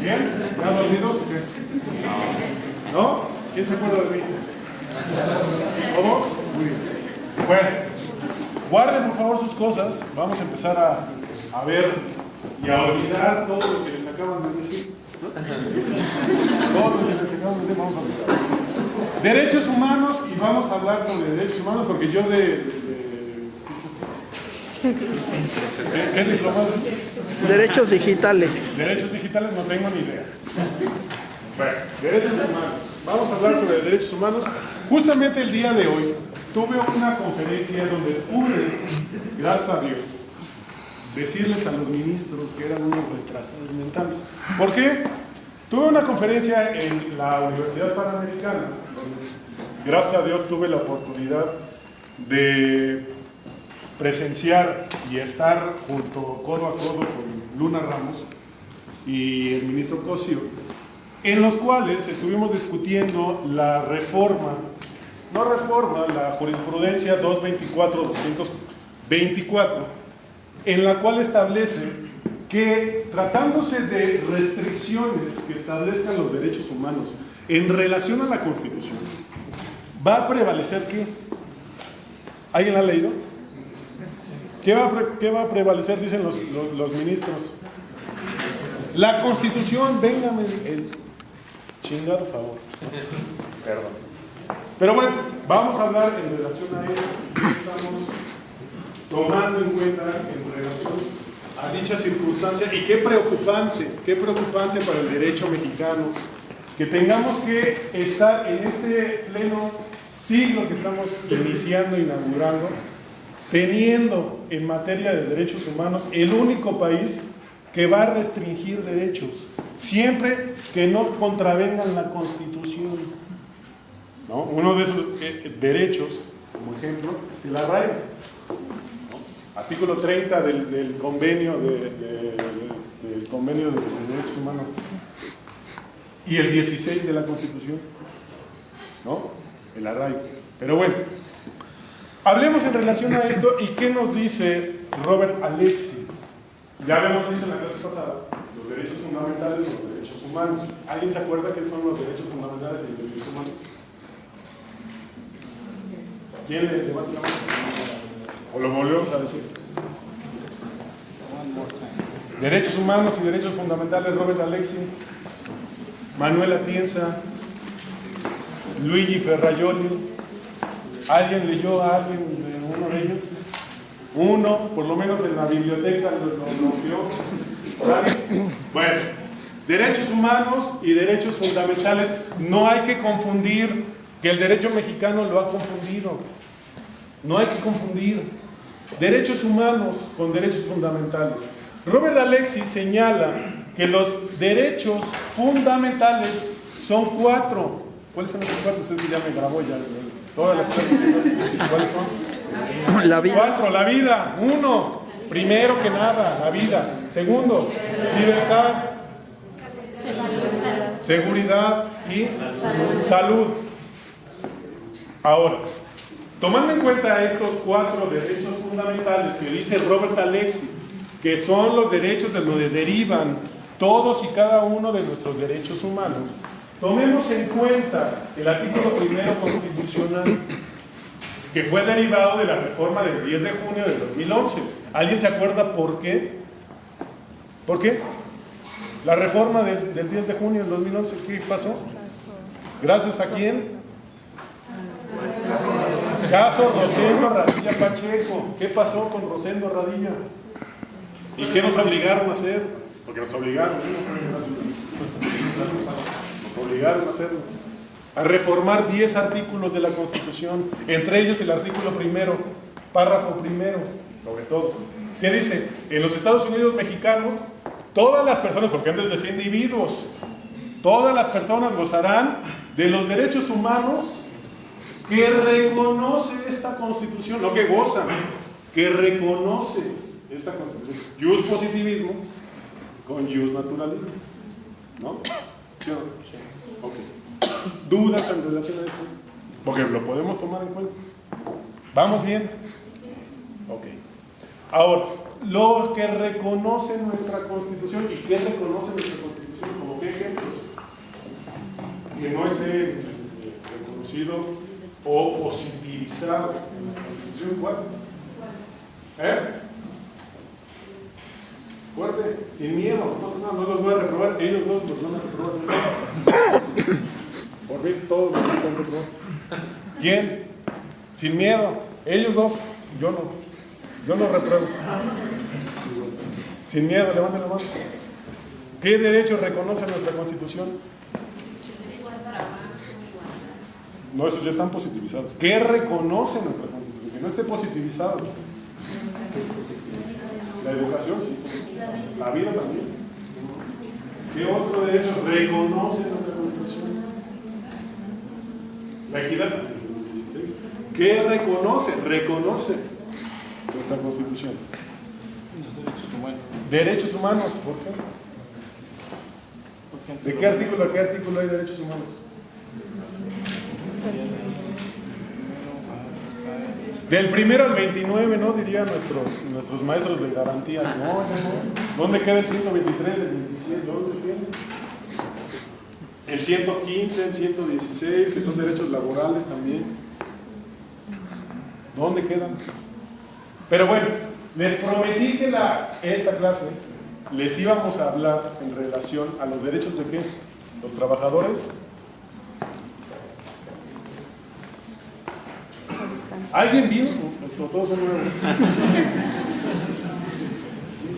¿Bien? ¿Ya dormidos o qué? ¿No? ¿Quién se acuerda de mí? ¿Todos? Muy bien. Bueno, guarden por favor sus cosas. Vamos a empezar a ver y a olvidar todo lo que les acaban de decir. ¿No? Todo lo que les acaban de decir, vamos a olvidar. Derechos humanos, y vamos a hablar sobre derechos humanos porque yo ¿qué diplomado es este? Derechos digitales. Derechos digitales no tengo ni idea. Bueno, derechos humanos. Vamos a hablar sobre derechos humanos. Justamente el día de hoy tuve una conferencia donde pude, gracias a Dios, decirles a los ministros que eran unos retrasados mentales. ¿Por qué? Tuve una conferencia en la Universidad Panamericana, donde, gracias a Dios, tuve la oportunidad de presenciar y estar junto, codo a codo, con Luna Ramos y el ministro Cosío, en los cuales estuvimos discutiendo la la jurisprudencia 224-224, en la cual establece que, tratándose de restricciones que establezcan los derechos humanos en relación a la Constitución, va a prevalecer ¿qué? ¿Alguien la ha leído? ¿Qué va a prevalecer? Dicen los ministros. La Constitución, véngame el chingado favor. Perdón. Pero bueno, vamos a hablar en relación a eso. Estamos tomando en cuenta en relación a dicha circunstancia, y qué preocupante para el derecho mexicano que tengamos que estar en este pleno siglo que estamos iniciando, inaugurando, teniendo en materia de derechos humanos el único país que va a restringir derechos, siempre que no contravengan la Constitución, ¿no? Uno de esos derechos, como ejemplo, es el arraigo, ¿no? Artículo 30 del convenio del Convenio de Derechos Humanos y el 16 de la Constitución, ¿no? El arraigo. Pero bueno, hablemos en relación a esto y qué nos dice Robert Alexy. Ya habíamos visto en la clase pasada los derechos fundamentales y los derechos humanos. ¿Alguien se acuerda qué son los derechos fundamentales y los derechos humanos? ¿Quién le levanta la mano? ¿O lo volvemos a decir? Derechos humanos y derechos fundamentales, Robert Alexy, Manuel Atienza, Luigi Ferraioli. ¿Alguien leyó a alguien de uno de ellos? Uno, por lo menos en la biblioteca lo vio. ¿Vale? Bueno, derechos humanos y derechos fundamentales. No hay que confundir, que el derecho mexicano lo ha confundido. No hay que confundir derechos humanos con derechos fundamentales. Robert Alexy señala que los derechos fundamentales son 4. ¿Cuáles son esos 4? Usted ya me grabó ya todas las clases. ¿Cuáles son? La vida. 4, la vida. 1, primero que nada, la vida. Segundo, libertad, seguridad y salud. Ahora, tomando en cuenta estos 4 derechos fundamentales que dice Robert Alexy, que son los derechos de donde derivan todos y cada uno de nuestros derechos humanos, tomemos en cuenta el artículo 1 constitucional, que fue derivado de la reforma del 10 de junio de 2011. ¿Alguien se acuerda por qué? ¿Por qué? La reforma del 10 de junio del 2011, ¿qué pasó? ¿Gracias a quién? Caso Rosendo Radilla Pacheco. ¿Qué pasó con Rosendo Radilla? ¿Y qué nos obligaron a hacer? Porque nos obligaron, nos obligaron a hacerlo. A reformar 10 artículos de la Constitución, entre ellos el artículo 1, párrafo 1, sobre todo. ¿Qué dice? En los Estados Unidos mexicanos, todas las personas, porque antes decía individuos, todas las personas gozarán de los derechos humanos que reconoce esta Constitución, no que gozan, que reconoce esta Constitución. Jus positivismo con jus naturalismo, ¿no? ¿Sí o no? Sí. Ok. ¿Dudas en relación a esto? Porque lo podemos tomar en cuenta. ¿Vamos bien? Ok. Ahora, lo que reconoce nuestra Constitución. ¿Y qué reconoce nuestra Constitución? ¿Como qué ejemplos? Que no esté reconocido o positivizado en la Constitución. ¿Cuál? Fuerte, sin miedo, no pasa nada, no los voy a reprobar, ellos dos los van a reprobar. Por mí todos los van a reprobar. ¿Quién? Sin miedo, ellos dos, yo no repruebo. Sin miedo, levanten la mano. ¿Qué derecho reconoce nuestra Constitución? No, esos ya están positivizados. ¿Qué reconoce nuestra Constitución? Que no esté positivizado. La educación, sí. La vida también. ¿Qué otro derecho reconoce nuestra Constitución? La equidad. ¿Qué reconoce? Reconoce nuestra Constitución. Los derechos humanos. Derechos humanos, ¿por qué? ¿De qué artículo a qué artículo hay derechos humanos? Del 1 al 29, ¿no? Dirían nuestros maestros de garantías. No. ¿Dónde queda el 123, el 27? ¿Dónde queda? El 115, el 116, que son derechos laborales también. ¿Dónde quedan? Pero bueno, les prometí que esta clase les íbamos a hablar en relación a los derechos de ¿qué? Los trabajadores. ¿Alguien vino? Todos son nuevos.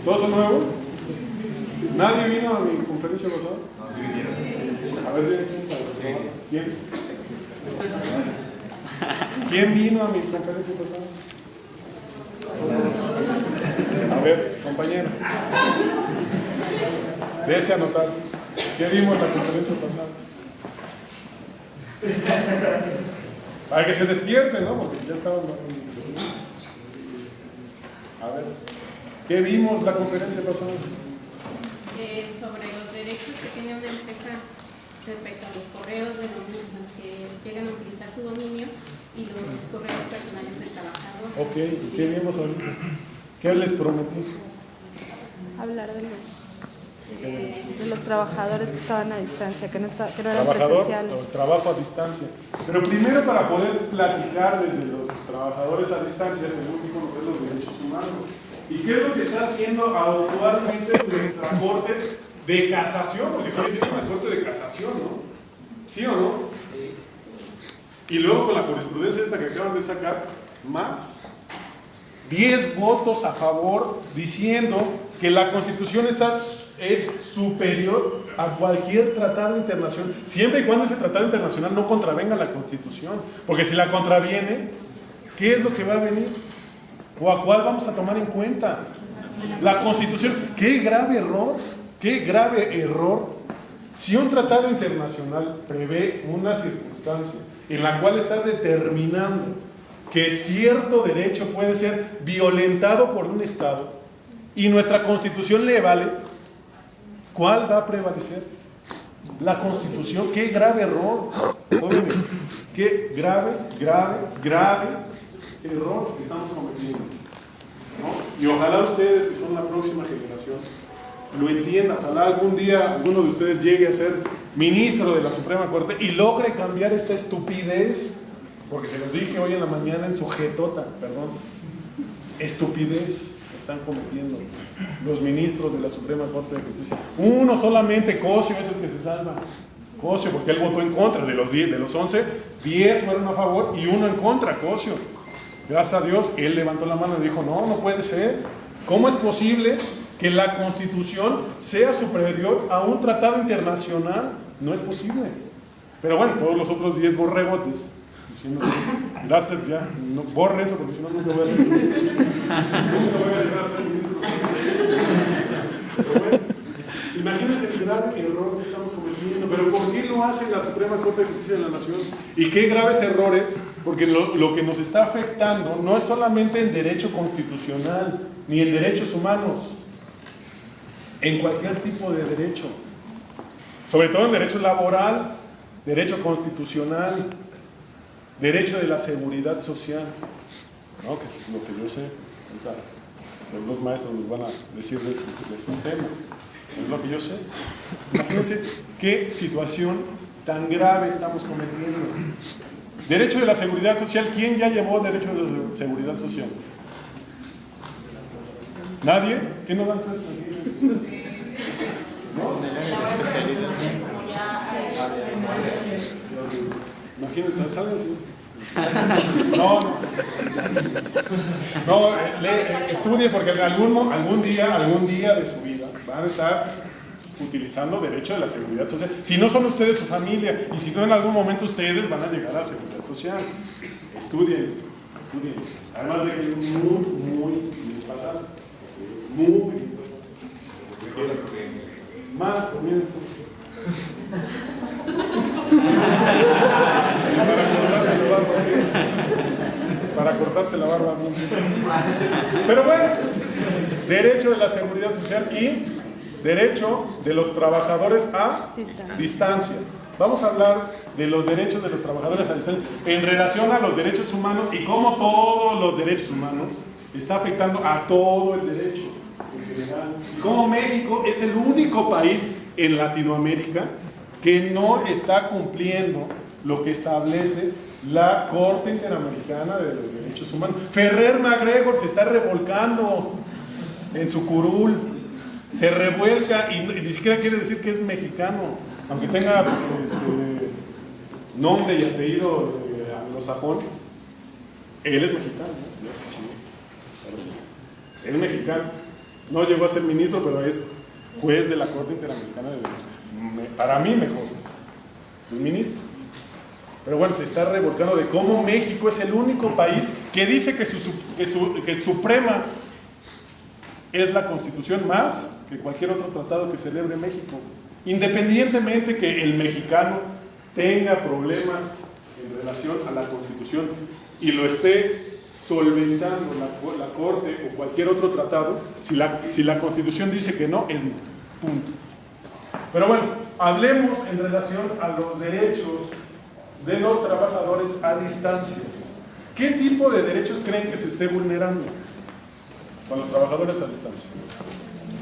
¿Todos son nuevos? ¿Nadie vino a mi conferencia pasada? No, sí vinieron. A ver, ¿quién? ¿Quién vino a mi conferencia pasada? A ver, compañero. Dese anotar. ¿Qué vimos en la conferencia pasada? Para que se despierten, ¿no? Porque ya estaban. A ver, ¿qué vimos la conferencia pasada? Sobre los derechos que tiene una empresa respecto a los correos que llegan a utilizar su dominio y los correos personales del trabajador. Ok, ¿y qué vimos ahorita? ¿Qué les prometí? Hablar de los trabajadores que estaban a distancia, que no eran presenciales. Trabajo a distancia. Pero primero, para poder platicar desde los trabajadores a distancia, tenemos que conocer los derechos humanos. ¿Y qué es lo que está haciendo actualmente nuestra Corte de Casación? Porque sigue siendo una Corte de Casación, ¿no? ¿Sí o no? Y luego con la jurisprudencia esta que acaban de sacar, más. 10 votos a favor diciendo que la Constitución es superior a cualquier tratado internacional, siempre y cuando ese tratado internacional no contravenga la Constitución. Porque si la contraviene, ¿qué es lo que va a venir? ¿O a cuál vamos a tomar en cuenta? La Constitución. ¡Qué grave error! ¡Qué grave error! Si un tratado internacional prevé una circunstancia en la cual está determinando que cierto derecho puede ser violentado por un Estado y nuestra Constitución le vale, ¿cuál va a prevalecer? La Constitución. ¡Qué grave error! Jóvenes, qué grave error que estamos cometiendo, ¿no? Y ojalá ustedes, que son la próxima generación, lo entiendan. Ojalá algún día alguno de ustedes llegue a ser ministro de la Suprema Corte y logre cambiar esta estupidez, porque se los dije hoy en la mañana en su jetota, perdón, estupidez están cometiendo los ministros de la Suprema Corte de Justicia. Uno solamente, Cosio, es el que se salva. Cosio, porque él votó en contra. De los 11, 10 fueron a favor y uno en contra, Cosio. Gracias a Dios, él levantó la mano y dijo, no puede ser. ¿Cómo es posible que la Constitución sea superior a un tratado internacional? No es posible. Pero bueno, todos los otros 10 borregotes diciendo, gracias, ya, no borre eso porque si no nunca voy a ser ministro. Nunca voy a llegar a ser ministro. Pero bueno, imagínense el grave error que estamos cometiendo. Pero ¿por qué lo hace la Suprema Corte de Justicia de la Nación? Y qué graves errores, porque lo que nos está afectando no es solamente en derecho constitucional ni en derechos humanos, en cualquier tipo de derecho, sobre todo en derecho laboral, derecho constitucional, derecho de la seguridad social, ¿no? Que es lo que yo sé. Los dos maestros nos van a decir de sus temas. Es lo que yo sé. Imagínense qué situación tan grave estamos cometiendo. Derecho de la seguridad social. ¿Quién ya llevó derecho de la seguridad social? ¿Nadie? ¿Qué no dan clases aquí? ¿No? Imagínense, ¿saben? No, estudie porque algún día de su vida van a estar utilizando derecho de la seguridad social. Si no son ustedes su familia y si no en algún momento ustedes van a llegar a la seguridad social. Estudien. Además de que es muy fatal. Muy más también. Para cortarse la barba. Pero bueno, derecho de la seguridad social y derecho de los trabajadores a distancia. Vamos a hablar de los derechos de los trabajadores a distancia en relación a los derechos humanos y cómo todos los derechos humanos está afectando a todo el derecho en general. Y cómo México es el único país en Latinoamérica que no está cumpliendo lo que establece la Corte Interamericana de los Derechos Humanos. Ferrer MacGregor se está revolcando en su curul, se revuelca y ni siquiera quiere decir que es mexicano, aunque tenga nombre y apellido anglosajón. Él es mexicano, ¿no? Es mexicano. No llegó a ser ministro, pero es juez de la Corte Interamericana de Derechos. Para mí mejor, un ministro. Pero bueno, se está revolcando de cómo México es el único país que dice que suprema es la Constitución más que cualquier otro tratado que celebre México. Independientemente que el mexicano tenga problemas en relación a la Constitución y lo esté solventando la Corte o cualquier otro tratado, si la Constitución dice que no, es no. Punto. Pero bueno, hablemos en relación a los derechos de los trabajadores a distancia. ¿Qué tipo de derechos creen que se esté vulnerando con los trabajadores a distancia?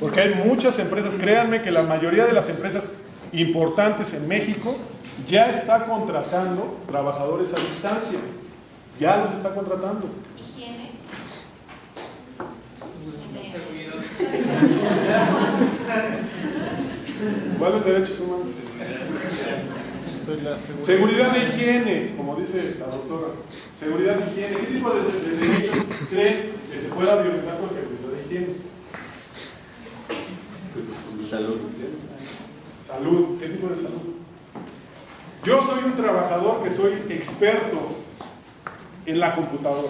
Porque hay muchas empresas, créanme que la mayoría de las empresas importantes en México ya está contratando trabajadores a distancia. Ya los está contratando. Higiene. ¿Cuáles derechos humanos? Seguridad de higiene, como dice la doctora. Seguridad de higiene. ¿Qué tipo de derechos creen que se pueda violentar con seguridad de higiene? Salud. Salud. ¿Qué tipo de salud? Yo soy un trabajador que soy experto en la computadora.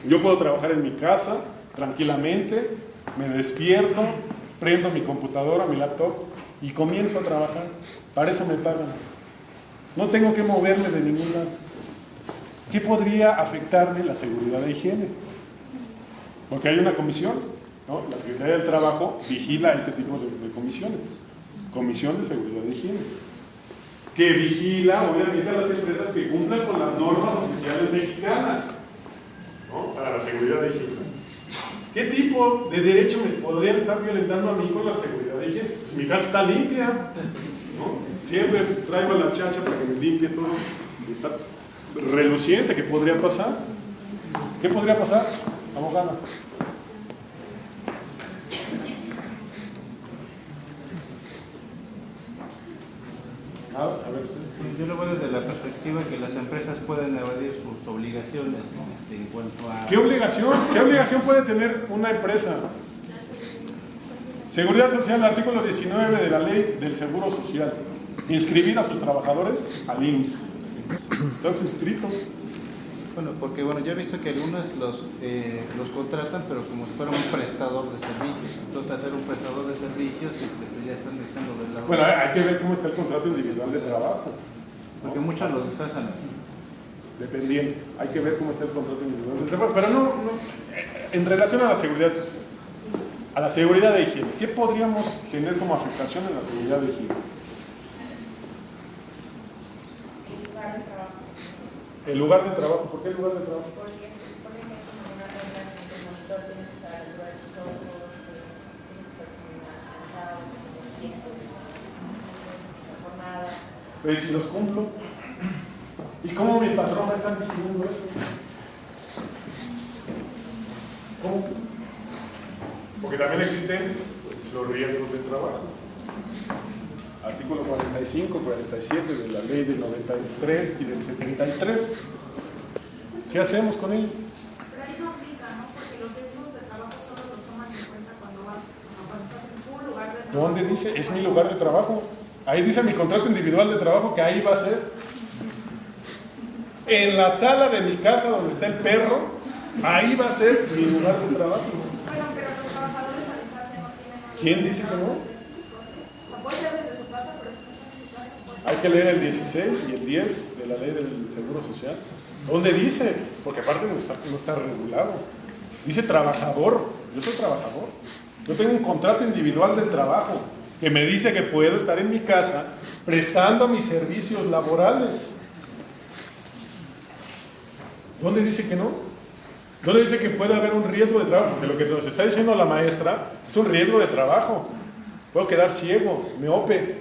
Yo puedo trabajar en mi casa tranquilamente, me despierto, prendo mi computadora, mi laptop y comienzo a trabajar. Para eso me pagan. No tengo que moverme de ningún lado. ¿Qué podría afectarme la seguridad de higiene? Porque hay una comisión, ¿no? La Secretaría del Trabajo vigila ese tipo de comisiones. Comisión de Seguridad de Higiene. Que vigila, obviamente, a las empresas que cumplan con las normas oficiales mexicanas, ¿no? Para la seguridad de higiene. ¿Qué tipo de derechos me podrían estar violentando a mí con la seguridad de higiene? Pues mi casa está limpia, ¿no? Siempre traigo a la chacha para que me limpie todo. Está reluciente. ¿Qué podría pasar? ¿Qué podría pasar, abogada? A ver, sí. Yo lo veo desde la perspectiva que las empresas pueden evadir sus obligaciones, ¿no? En cuanto a... ¿Qué obligación puede tener una empresa? Seguridad social, el artículo 19 de la Ley del Seguro Social. Inscribir a sus trabajadores al IMSS. ¿Estás inscrito? Bueno, porque yo he visto que algunos los contratan, pero como si fuera un prestador de servicios. Entonces, hacer un prestador de servicios, pues ya están dejando de lado. Bueno, hay que ver cómo está el contrato individual de trabajo, ¿no? Porque muchos lo disfrazan así. Dependiente, hay que ver cómo está el contrato individual de trabajo. Pero no, en relación a la seguridad social, a la seguridad de higiene, ¿qué podríamos tener como afectación en la seguridad de higiene? El lugar de trabajo. El lugar de trabajo. ¿Por qué el lugar de trabajo? Porque se supone que hay como unas reglas que el monitor tiene que estar nosotros, tiene que ser indispensable, con tiempo, la jornada. Pero si los cumplo, ¿y cómo mi patrón va a estar vigilando eso? ¿Cómo? Porque también existen los riesgos del trabajo. Artículo 45, 47 de la ley del 93 y del 73. ¿Qué hacemos con ellos? Pero ahí no aplica, ¿no? Porque los riesgos de trabajo solo los toman en cuenta cuando vas, o sea, cuando estás en tu lugar de trabajo. ¿Dónde dice? Es mi lugar de trabajo. Ahí dice mi contrato individual de trabajo que ahí va a ser. En la sala de mi casa donde está el perro, ahí va a ser mi lugar de trabajo. Bueno, pero los trabajadores a distancia no tienen un ¿Quién lugar dice que no? específico, ¿sí? O sea, puede ser desde su casa, pero si no está en su casa, puede Hay que leer el 16 y el 10 de la ley del Seguro Social. ¿Dónde dice? Porque aparte no está regulado. Dice trabajador. Yo soy trabajador. Yo tengo un contrato individual de trabajo que me dice que puedo estar en mi casa prestando mis servicios laborales. ¿Dónde dice que no? ¿Dónde dice que puede haber un riesgo de trabajo? Porque lo que nos está diciendo la maestra es un riesgo de trabajo. Puedo quedar ciego, miope.